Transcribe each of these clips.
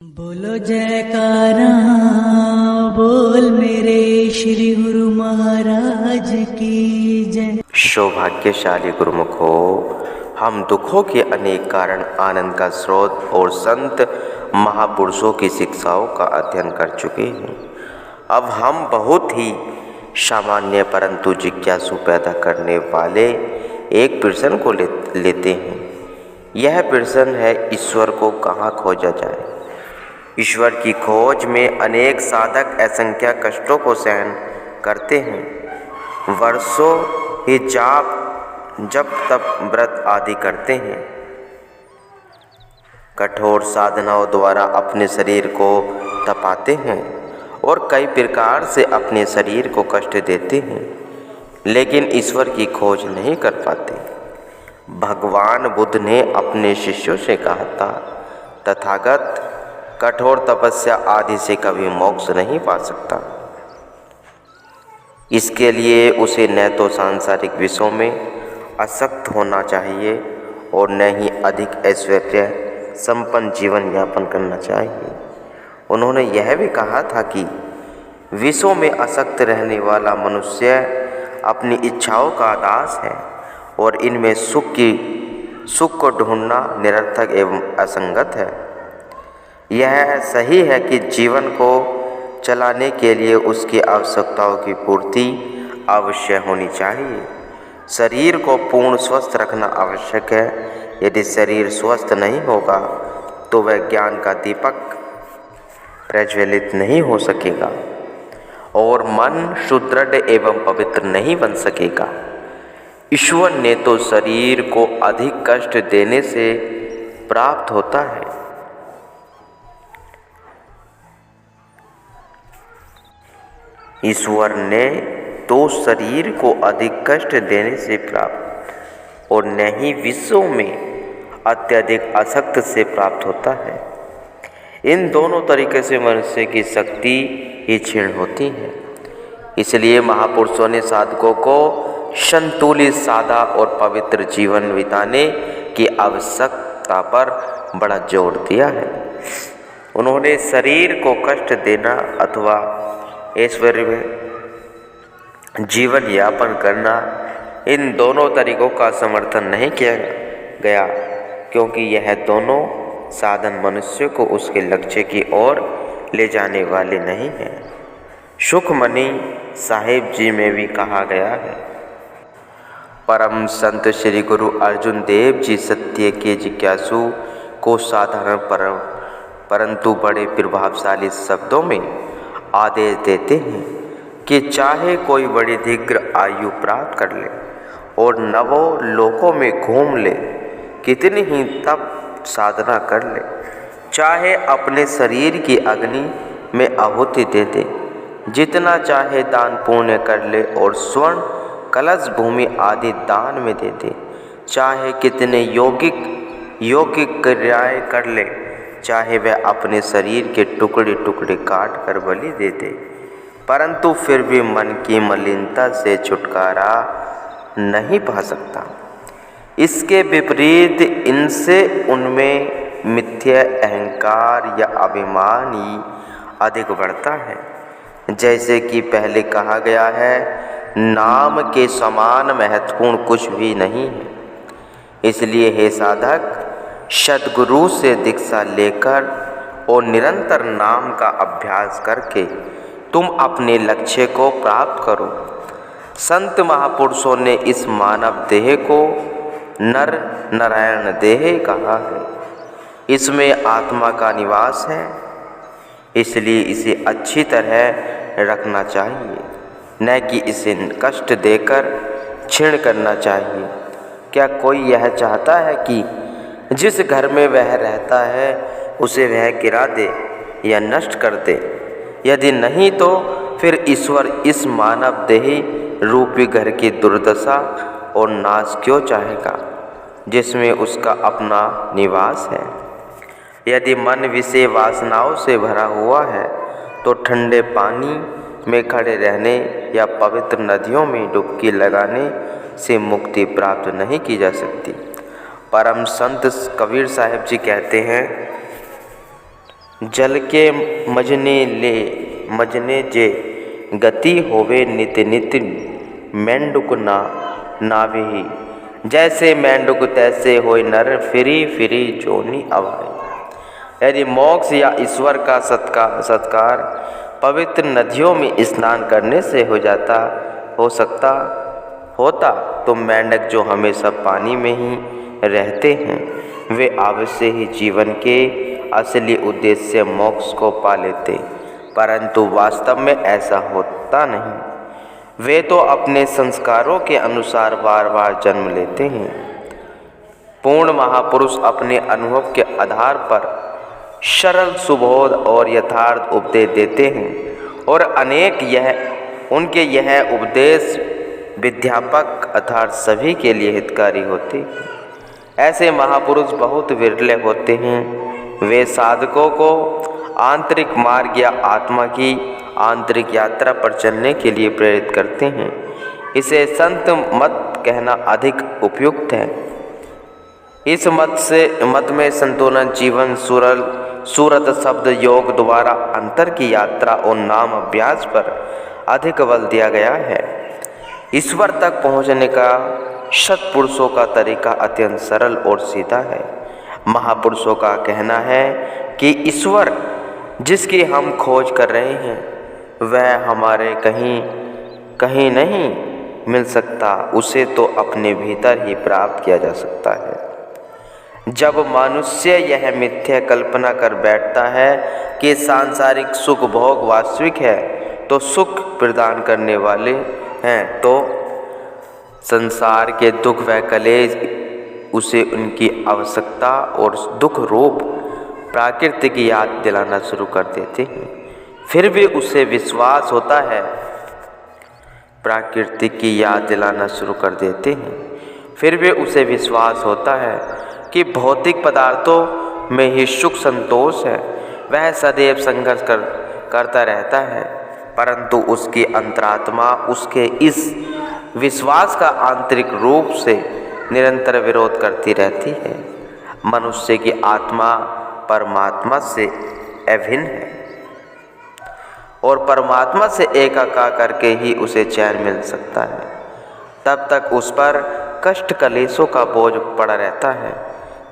बोलो जयकारा बोल मेरे श्री गुरु महाराज की जय। सौभाग्यशाली गुरुमुख हो, हम दुखों के अनेक कारण, आनंद का स्रोत और संत महापुरुषों की शिक्षाओं का अध्ययन कर चुके हैं। अब हम बहुत ही सामान्य परंतु जिज्ञासु पैदा करने वाले एक प्रश्न को लेते हैं। यह प्रश्न है, ईश्वर को कहाँ खोजा जाए। ईश्वर की खोज में अनेक साधक असंख्य कष्टों को सहन करते हैं, वर्षों ही जप तप व्रत आदि करते हैं, कठोर साधनाओं द्वारा अपने शरीर को तपाते हैं और कई प्रकार से अपने शरीर को कष्ट देते हैं, लेकिन ईश्वर की खोज नहीं कर पाते। भगवान बुद्ध ने अपने शिष्यों से कहा था, तथागत कठोर तपस्या आदि से कभी मोक्ष नहीं पा सकता। इसके लिए उसे न तो सांसारिक विषयों में आसक्त होना चाहिए और न ही अधिक ऐश्वर्य संपन्न जीवन यापन करना चाहिए। उन्होंने यह भी कहा था कि विषयों में आसक्त रहने वाला मनुष्य अपनी इच्छाओं का दास है और इनमें सुख को ढूंढना निरर्थक एवं असंगत है। यह सही है कि जीवन को चलाने के लिए उसकी आवश्यकताओं की पूर्ति अवश्य होनी चाहिए। शरीर को पूर्ण स्वस्थ रखना आवश्यक है। यदि शरीर स्वस्थ नहीं होगा तो वह ज्ञान का दीपक प्रज्वलित नहीं हो सकेगा और मन सुदृढ़ एवं पवित्र नहीं बन सकेगा। ईश्वर ने तो शरीर को अधिक कष्ट देने से प्राप्त होता है। ईश्वर ने तो शरीर को अधिक कष्ट देने से प्राप्त और न ही विषयों में अत्यधिक आसक्त से प्राप्त होता है। इन दोनों तरीके से मनुष्य की शक्ति ही क्षीण होती है। इसलिए महापुरुषों ने साधकों को संतुलित, सादा और पवित्र जीवन बिताने की आवश्यकता पर बड़ा जोर दिया है। उन्होंने शरीर को कष्ट देना अथवा ऐश्वर्य में जीवन यापन करना, इन दोनों तरीकों का समर्थन नहीं किया गया, क्योंकि यह दोनों साधन मनुष्य को उसके लक्ष्य की ओर ले जाने वाले नहीं हैं। सुखमनी साहिब जी में भी कहा गया है, परम संत श्री गुरु अर्जुन देव जी सत्य के जिज्ञासु को साधारण परंतु बड़े प्रभावशाली शब्दों में आदेश देते हैं कि चाहे कोई बड़ी दीर्घ आयु प्राप्त कर ले और नवों लोकों में घूम ले, कितनी ही तप साधना कर ले, चाहे अपने शरीर की अग्नि में आहुति दे दे, जितना चाहे दान पुण्य कर ले और स्वर्ण कलश भूमि आदि दान में दे दे, चाहे कितने यौगिक क्रियाएं कर ले, चाहे वह अपने शरीर के टुकड़े टुकड़े काट कर बलि दे दे, परंतु फिर भी मन की मलिनता से छुटकारा नहीं पा सकता। इसके विपरीत इनसे उनमें मिथ्या अहंकार या अभिमान ही अधिक बढ़ता है। जैसे कि पहले कहा गया है, नाम के समान महत्वपूर्ण कुछ भी नहीं है। इसलिए हे साधक, सद्गुरु से दीक्षा लेकर और निरंतर नाम का अभ्यास करके तुम अपने लक्ष्य को प्राप्त करो। संत महापुरुषों ने इस मानव देह को नर नारायण देह कहा है। इसमें आत्मा का निवास है, इसलिए इसे अच्छी तरह रखना चाहिए, न कि इसे कष्ट देकर क्षीण करना चाहिए। क्या कोई यह चाहता है कि जिस घर में वह रहता है उसे वह गिरा दे या नष्ट कर दे? यदि नहीं तो फिर ईश्वर इस मानव देही रूपी घर की दुर्दशा और नाश क्यों चाहेगा, जिसमें उसका अपना निवास है? यदि मन विषय वासनाओं से भरा हुआ है तो ठंडे पानी में खड़े रहने या पवित्र नदियों में डुबकी लगाने से मुक्ति प्राप्त नहीं की जा सकती। परम संत कबीर साहिब जी कहते हैं, जल के मजने जे गति होवे नित नित मेंढुक ना नावेही। जैसे मेंढुक तैसे होय नर फिरी फिरी जोनी अवाई। यदि मोक्ष या ईश्वर का सत्कार पवित्र नदियों में स्नान करने से होता तो मेंढक जो हमेशा पानी में ही रहते हैं वे अवश्य ही जीवन के असली उद्देश्य मोक्ष को पा लेते, परंतु वास्तव में ऐसा होता नहीं। वे तो अपने संस्कारों के अनुसार बार बार जन्म लेते हैं। पूर्ण महापुरुष अपने अनुभव के आधार पर सरल सुबोध और यथार्थ उपदेश देते हैं और उनके यह उपदेश विद्यापक अर्थात सभी के लिए हितकारी होते हैं। ऐसे महापुरुष बहुत विरले होते हैं। वे साधकों को आंतरिक मार्ग या आत्मा की आंतरिक यात्रा पर चलने के लिए प्रेरित करते हैं। इसे संत मत कहना अधिक उपयुक्त है। इस मत में संतुलन जीवन सूरत शब्द योग द्वारा अंतर की यात्रा और नाम अभ्यास पर अधिक बल दिया गया है। ईश्वर तक पहुँचने का सत्पुरुषों का तरीका अत्यंत सरल और सीधा है। महापुरुषों का कहना है कि ईश्वर जिसकी हम खोज कर रहे हैं वह हमारे कहीं नहीं मिल सकता, उसे तो अपने भीतर ही प्राप्त किया जा सकता है। जब मनुष्य यह मिथ्या कल्पना कर बैठता है कि सांसारिक सुख भोग वास्तविक है तो सुख प्रदान करने वाले हैं, तो संसार के दुख व कलेश उसे उनकी आवश्यकता और दुख रूप प्रकृति की याद दिलाना शुरू कर देते हैं। फिर भी उसे विश्वास होता है प्रकृति की याद दिलाना शुरू कर देते हैं। फिर भी उसे विश्वास होता है कि भौतिक पदार्थों में ही सुख संतोष है। वह सदैव संघर्ष करता रहता है, परंतु उसकी अंतरात्मा उसके इस विश्वास का आंतरिक रूप से निरंतर विरोध करती रहती है। मनुष्य की आत्मा परमात्मा से अभिन्न है और परमात्मा से एकाकार करके ही उसे चैन मिल सकता है। तब तक उस पर कष्ट कलेशों का बोझ पड़ा रहता है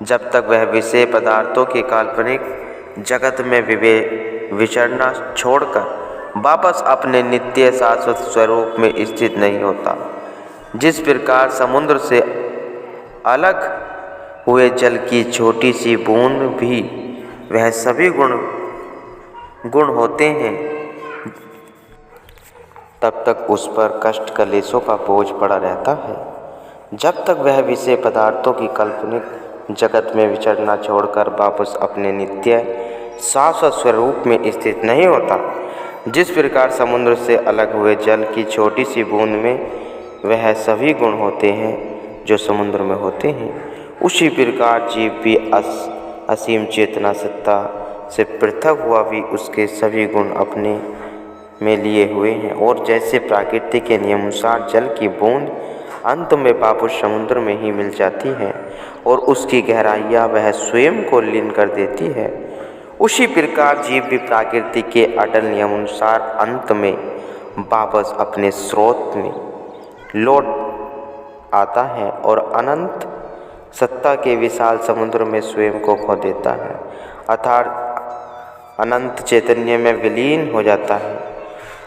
जब तक वह विषय पदार्थों के काल्पनिक जगत में विचरना छोड़कर वापस अपने नित्य शाश्वत स्वरूप में स्थित नहीं होता। जिस प्रकार समुद्र से अलग हुए जल की छोटी सी बूंद भी वह सभी गुण होते हैं, तब तक उस पर कष्ट कलेशों का बोझ पड़ा रहता है जब तक वह विषय पदार्थों की काल्पनिक जगत में विचरना छोड़कर वापस अपने नित्य शाश्वत स्वरूप में स्थित नहीं होता। जिस प्रकार समुद्र से अलग हुए जल की छोटी सी बूंद में वह सभी गुण होते हैं जो समुद्र में होते हैं, उसी प्रकार जीव भी असीम चेतना सत्ता से पृथक हुआ भी उसके सभी गुण अपने में लिए हुए हैं। और जैसे प्रकृति के नियमानुसार जल की बूंद अंत में वापस समुद्र में ही मिल जाती है और उसकी गहराइयाँ वह स्वयं को लीन कर देती है, उसी प्रकार जीव भी प्रकृति के अटल नियमानुसार अंत में वापस अपने स्रोत में लौट आता है और अनंत सत्ता के विशाल समुद्र में स्वयं को खो देता है, अर्थात अनंत चैतन्य में विलीन हो जाता है।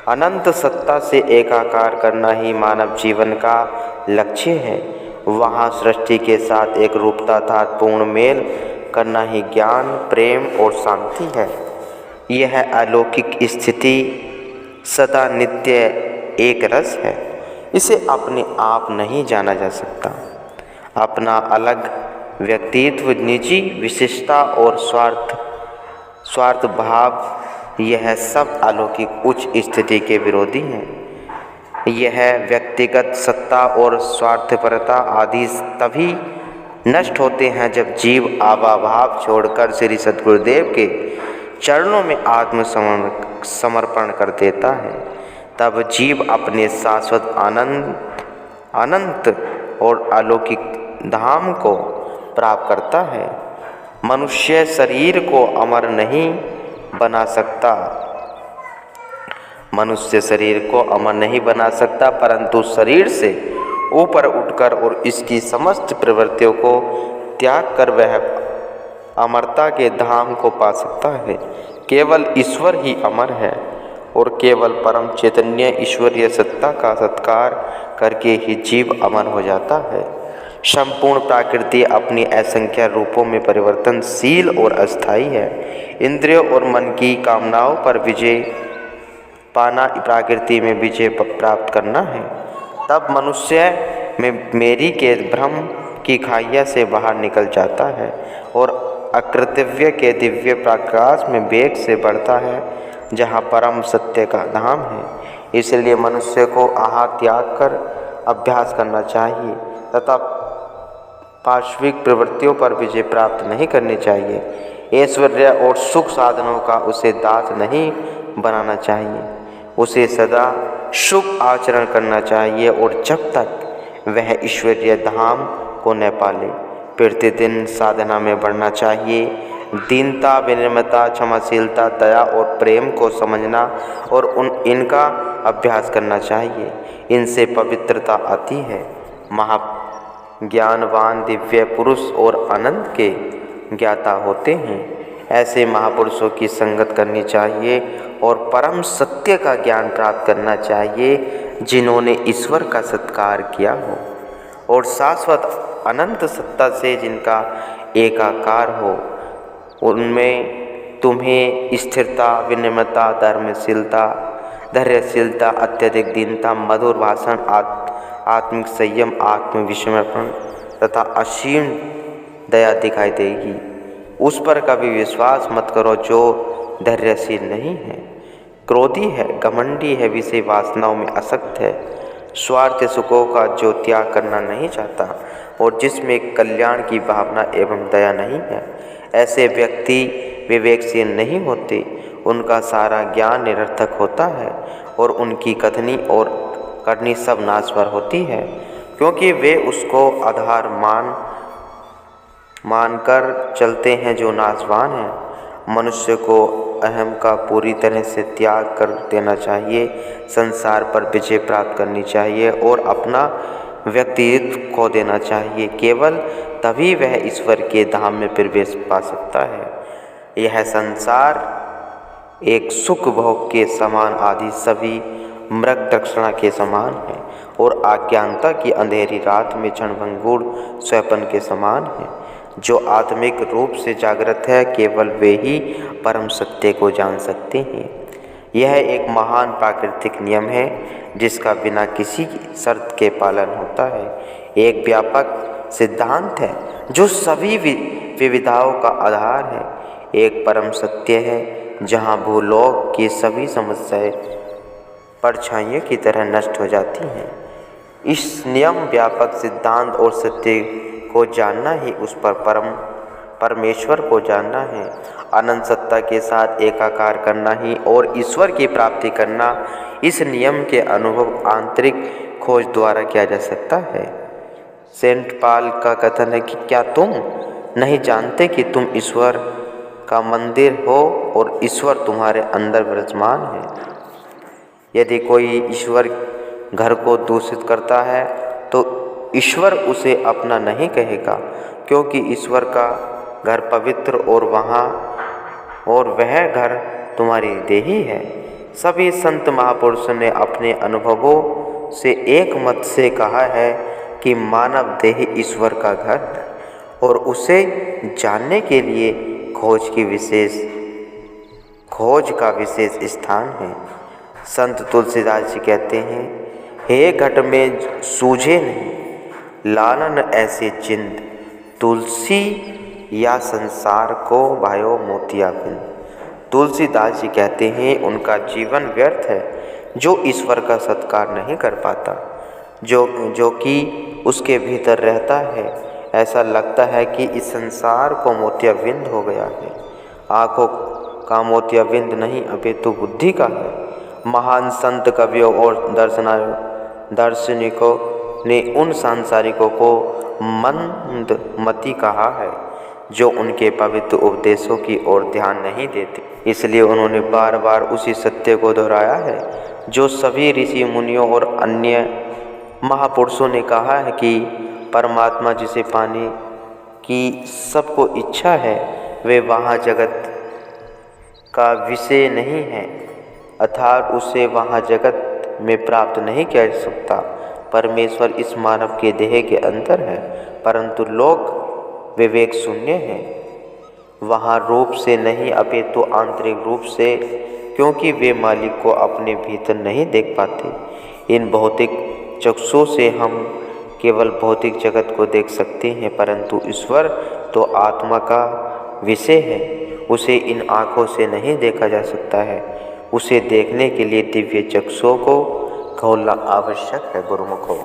अनंत सत्ता से एकाकार करना ही मानव जीवन का लक्ष्य है। वहाँ सृष्टि के साथ एक रूपता अर्थात पूर्ण मेल करना ही ज्ञान, प्रेम और शांति है। यह अलौकिक स्थिति सदा नित्य एक रस है। इसे अपने आप नहीं जाना जा सकता। अपना अलग व्यक्तित्व, निजी विशेषता और स्वार्थ भाव, यह सब अलौकिक उच्च स्थिति के विरोधी हैं। यह व्यक्तिगत सत्ता और स्वार्थपरता आदि तभी नष्ट होते हैं जब जीव आवाभाव छोड़कर श्री सद्गुरुदेव के चरणों में आत्मसमर्पण कर देता है। तब जीव अपने शाश्वत अनंत और अलौकिक धाम को प्राप्त करता है। मनुष्य शरीर को अमर नहीं बना सकता, मनुष्य शरीर को अमर नहीं बना सकता, परंतु शरीर से ऊपर उठकर और इसकी समस्त प्रवृत्तियों को त्याग कर वह अमरता के धाम को पा सकता है। केवल ईश्वर ही अमर है और केवल परम चैतन्य ईश्वरीय सत्ता का सत्कार करके ही जीव अमर हो जाता है। संपूर्ण प्रकृति अपनी असंख्य रूपों में परिवर्तनशील और अस्थायी है। इंद्रियों और मन की कामनाओं पर विजय पाना प्रकृति में विजय प्राप्त करना है। तब मनुष्य में मेरी के भ्रम की खाइया से बाहर निकल जाता है और अकृतव्य के दिव्य प्रकाश में वेग से बढ़ता है, जहाँ परम सत्य का धाम है। इसलिए मनुष्य को आहार त्याग कर अभ्यास करना चाहिए तथा पार्श्विक प्रवृत्तियों पर विजय प्राप्त नहीं करनी चाहिए। ऐश्वर्य और सुख साधनों का उसे दास नहीं बनाना चाहिए। उसे सदा शुभ आचरण करना चाहिए और जब तक वह ईश्वरीय धाम को न पाले प्रतिदिन साधना में बढ़ना चाहिए। दीनता, विनम्रता, क्षमाशीलता, दया और प्रेम को समझना और इनका अभ्यास करना चाहिए। इनसे पवित्रता आती है। महाज्ञानवान दिव्य पुरुष और अनंत के ज्ञाता होते हैं। ऐसे महापुरुषों की संगत करनी चाहिए और परम सत्य का ज्ञान प्राप्त करना चाहिए, जिन्होंने ईश्वर का सत्कार किया हो और शाश्वत अनंत सत्ता से जिनका एकाकार हो। उनमें तुम्हें स्थिरता, विनम्रता, धर्मशीलता, धैर्यशीलता, अत्यधिक दीनता, मधुर भाषण, आत्मिक संयम, आत्मविस्मरण तथा असीम दया दिखाई देगी। उस पर कभी विश्वास मत करो जो धैर्यशील नहीं है, क्रोधी है, घमंडी है, विषय वासनाओं में आसक्त है, स्वार्थ सुखों का जो त्याग करना नहीं चाहता और जिसमें कल्याण की भावना एवं दया नहीं है। ऐसे व्यक्ति विवेकशील नहीं होते। उनका सारा ज्ञान निरर्थक होता है और उनकी कथनी और करनी सब नाशवर होती है, क्योंकि वे उसको आधार मानकर चलते हैं जो नाशवान है। मनुष्य को अहम का पूरी तरह से त्याग कर देना चाहिए, संसार पर विजय प्राप्त करनी चाहिए और अपना व्यक्तित्व खो देना चाहिए। केवल तभी वह ईश्वर के धाम में प्रवेश पा सकता है। यह संसार एक सुख भोग के समान आदि सभी मृग दक्षिणा के समान है और अज्ञानता की अंधेरी रात में क्षणभंगुर स्वप्न के समान है। जो आत्मिक रूप से जागृत है, केवल वे ही परम सत्य को जान सकते हैं। यह एक महान प्राकृतिक नियम है जिसका बिना किसी शर्त के पालन होता है। एक व्यापक सिद्धांत है जो सभी विविधताओं का आधार है। एक परम सत्य है जहाँ भूलोक की सभी समस्याएं परछाइयों की तरह नष्ट हो जाती हैं। इस नियम, व्यापक सिद्धांत और सत्य को जानना ही उस पर परमेश्वर को जानना है। अनंत सत्ता के साथ एकाकार करना ही और ईश्वर की प्राप्ति करना, इस नियम के अनुभव आंतरिक खोज द्वारा किया जा सकता है। सेंट पॉल का कथन है कि क्या तुम नहीं जानते कि तुम ईश्वर का मंदिर हो और ईश्वर तुम्हारे अंदर विराजमान है। यदि कोई ईश्वर घर को दूषित करता है तो ईश्वर उसे अपना नहीं कहेगा, क्योंकि ईश्वर का घर पवित्र और वह घर तुम्हारी देही है। सभी संत महापुरुषों ने अपने अनुभवों से एक मत से कहा है कि मानव देह ईश्वर का घर है और उसे जानने के लिए खोज का विशेष स्थान है। संत तुलसीदास जी कहते हैं, हे घट में सूझे नहीं लालन ऐसे जिंद, तुलसी या संसार को भायो मोतिया बिंद। तुलसीदास जी कहते हैं उनका जीवन व्यर्थ है जो ईश्वर का सत्कार नहीं कर पाता, जो कि उसके भीतर रहता है। ऐसा लगता है कि इस संसार को मोतियाबिंद हो गया है। आँखों का मोतियाबिंद नहीं अपितु बुद्धि का है। महान संत, कवियों और दार्शनिकों ने उन सांसारिकों को मंदमती कहा है जो उनके पवित्र उपदेशों की ओर ध्यान नहीं देते। इसलिए उन्होंने बार बार उसी सत्य को दोहराया है जो सभी ऋषि मुनियों और अन्य महापुरुषों ने कहा है कि परमात्मा जिसे पाने की सबको इच्छा है वे वहाँ जगत का विषय नहीं है, अर्थात उसे वहाँ जगत में प्राप्त नहीं किया जा सकता। परमेश्वर इस मानव के देह के अंदर है, परंतु लोग विवेक शून्य है, वहाँ रूप से नहीं अपितु आंतरिक रूप से, क्योंकि वे मालिक को अपने भीतर नहीं देख पाते। इन भौतिक चक्षु से हम केवल भौतिक जगत को देख सकते हैं, परंतु ईश्वर तो आत्मा का विषय है, उसे इन आँखों से नहीं देखा जा सकता है। उसे देखने के लिए दिव्य चक्षुओं को खोलना आवश्यक है। गुरुमुखों